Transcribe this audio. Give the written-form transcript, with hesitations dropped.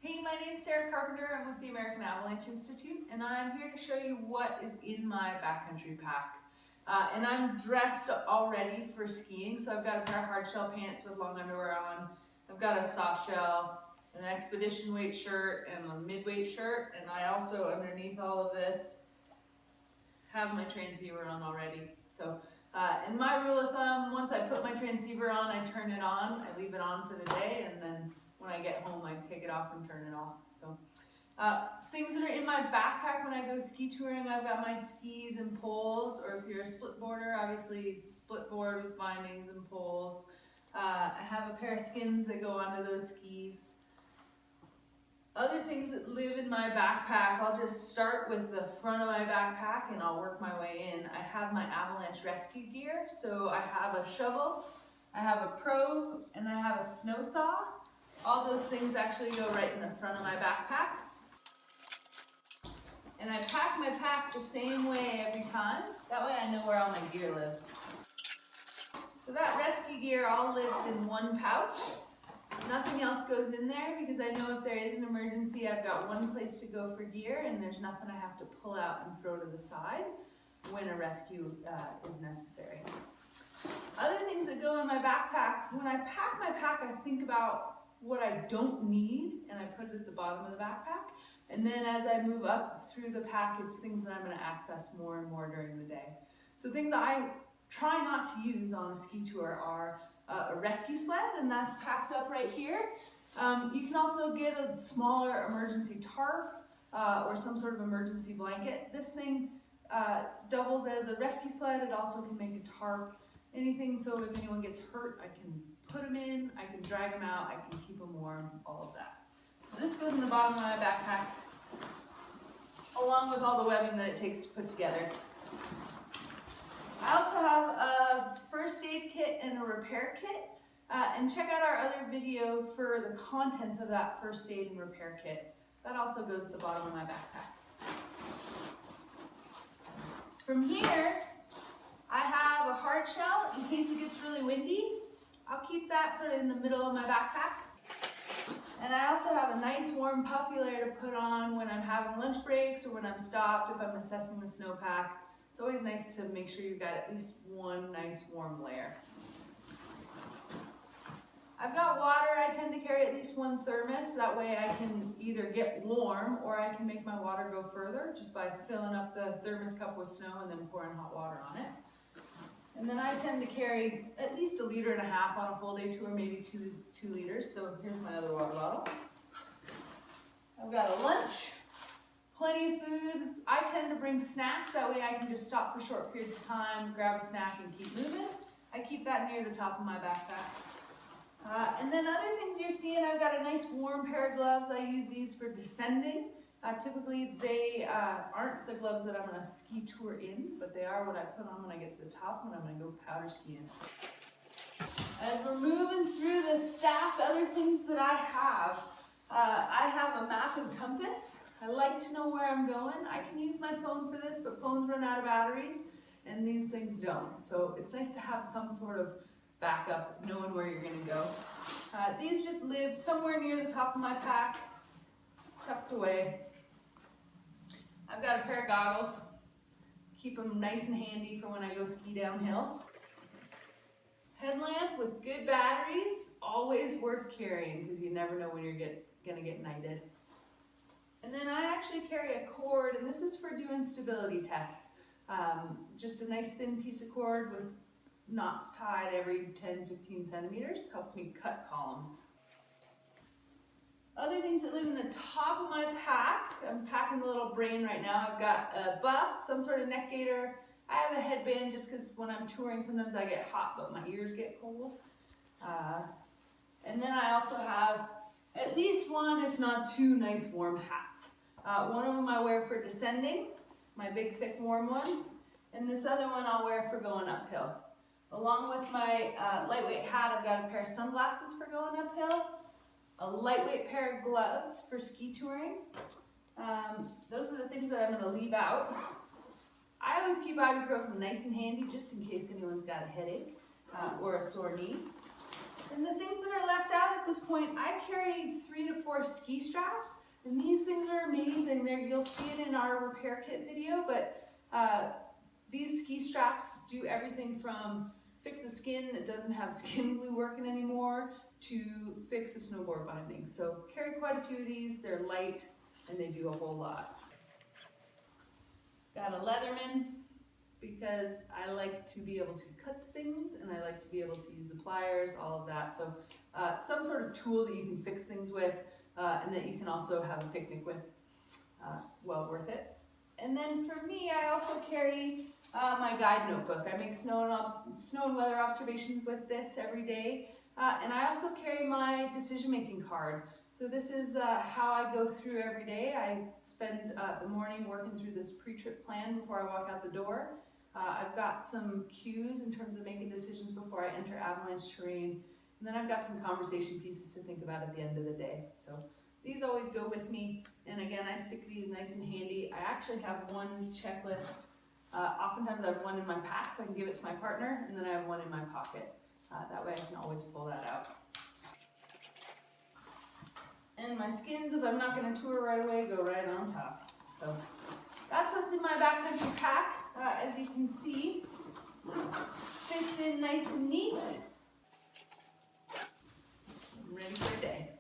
Hey, my name's Sarah Carpenter. I'm with the American Avalanche Institute, and I'm here to show you what is in my backcountry pack. And I'm dressed already for skiing, so I've got a pair of hard shell pants with long underwear on. I've got a soft shell, an expedition weight shirt, and a mid-weight shirt. And I also, underneath all of this, have my transceiver on already. So, and my rule of thumb, once I put my transceiver on, I turn it on. I leave it on for the day, and then when I get home, I take it off and turn it off. So, things that are in my backpack when I go ski touring, I've got my skis and poles, or if you're a split boarder, obviously split board with bindings and poles. I have a pair of skins that go onto those skis. Other things that live in my backpack, I'll just start with the front of my backpack and I'll work my way in. I have my Avalanche rescue gear, so I have a shovel, I have a probe, and I have a snow saw. All those things actually go right in the front of my backpack. And I pack my pack the same way every time. That way I know where all my gear lives. So that rescue gear all lives in one pouch. Nothing else goes in there because I know if there is an emergency, I've got one place to go for gear and there's nothing I have to pull out and throw to the side when a rescue is necessary. Other things that go in my backpack, when I pack my pack, I think about what I don't need and I put it at the bottom of the backpack. And then as I move up through the pack, it's things that I'm going to access more and more during the day. So things I try not to use on a ski tour are a rescue sled, and that's packed up right here. You can also get a smaller emergency tarp or some sort of emergency blanket. This thing doubles as a rescue sled. It also can make a tarp. Anything, so if anyone gets hurt, I can put them in, I can drag them out, I can keep them warm, all of that. So this goes in the bottom of my backpack, along with all the webbing that it takes to put together. I also have a first aid kit and a repair kit, and check out our other video for the contents of that first aid and repair kit. That also goes to the bottom of my backpack. From here, I have a hard shell in case it gets really windy. I'll keep that sort of in the middle of my backpack. And I also have a nice warm puffy layer to put on when I'm having lunch breaks or when I'm stopped, if I'm assessing the snowpack. It's always nice to make sure you've got at least one nice warm layer. I've got water. I tend to carry at least one thermos. That way I can either get warm or I can make my water go further just by filling up the thermos cup with snow and then pouring hot water on it. And then I tend to carry at least 1.5 liters on a full day tour, maybe two liters. So here's my other water bottle. I've got a lunch, plenty of food. I tend to bring snacks. That way I can just stop for short periods of time, grab a snack and keep moving. I keep that near the top of my backpack. And then other things you're seeing, I've got a nice warm pair of gloves. I use these for descending. Typically they aren't the gloves that I'm going to ski tour in, but they are what I put on when I get to the top when I'm going to go powder skiing. As we're moving through the stack, other things that I have a map and compass. I like to know where I'm going. I can use my phone for this, but phones run out of batteries and these things don't. So it's nice to have some sort of backup, knowing where you're going to go. These just live somewhere near the top of my pack, tucked away. I've got a pair of goggles, keep them nice and handy for when I go ski downhill. Headlamp with good batteries, always worth carrying because you never know when you're gonna get nighted. And then I actually carry a cord, and this is for doing stability tests. Just a nice thin piece of cord with knots tied every 10-15 centimeters, helps me cut columns. Other things that live in the top of my pack, I'm packing the little brain right now. I've got a buff, some sort of neck gaiter. I have a headband just because when I'm touring sometimes I get hot but my ears get cold. And then I also have at least one if not two nice warm hats. One of them I wear for descending, my big thick warm one, and this other one I'll wear for going uphill. Along with my lightweight hat, I've got a pair of sunglasses for going uphill, a lightweight pair of gloves for ski touring. Those are the things that I'm going to leave out. I always keep ibuprofen nice and handy just in case anyone's got a headache or a sore knee. And the things that are left out at this point, I carry 3 to 4 ski straps, and these things are amazing. You'll see it in our repair kit video, but these ski straps do everything from fix a skin that doesn't have skin glue working anymore to fix a snowboard binding. So carry quite a few of these. They're light and they do a whole lot. Got a Leatherman because I like to be able to cut things and I like to be able to use the pliers, all of that. So some sort of tool that you can fix things with and that you can also have a picnic with. Well worth it. And then for me, I also carry my guide notebook. I make snow and weather observations with this every day. And I also carry my decision-making card. So this is how I go through every day. I spend the morning working through this pre-trip plan before I walk out the door. I've got some cues in terms of making decisions before I enter avalanche terrain. And then I've got some conversation pieces to think about at the end of the day. So these always go with me. And again, I stick these nice and handy. I actually have one checklist. Oftentimes I have one in my pack so I can give it to my partner, and then I have one in my pocket. That way I can always pull that out. And my skins, if I'm not going to tour right away, go right on top. So that's what's in my backcountry pack. As you can see, fits in nice and neat. I'm ready for a day.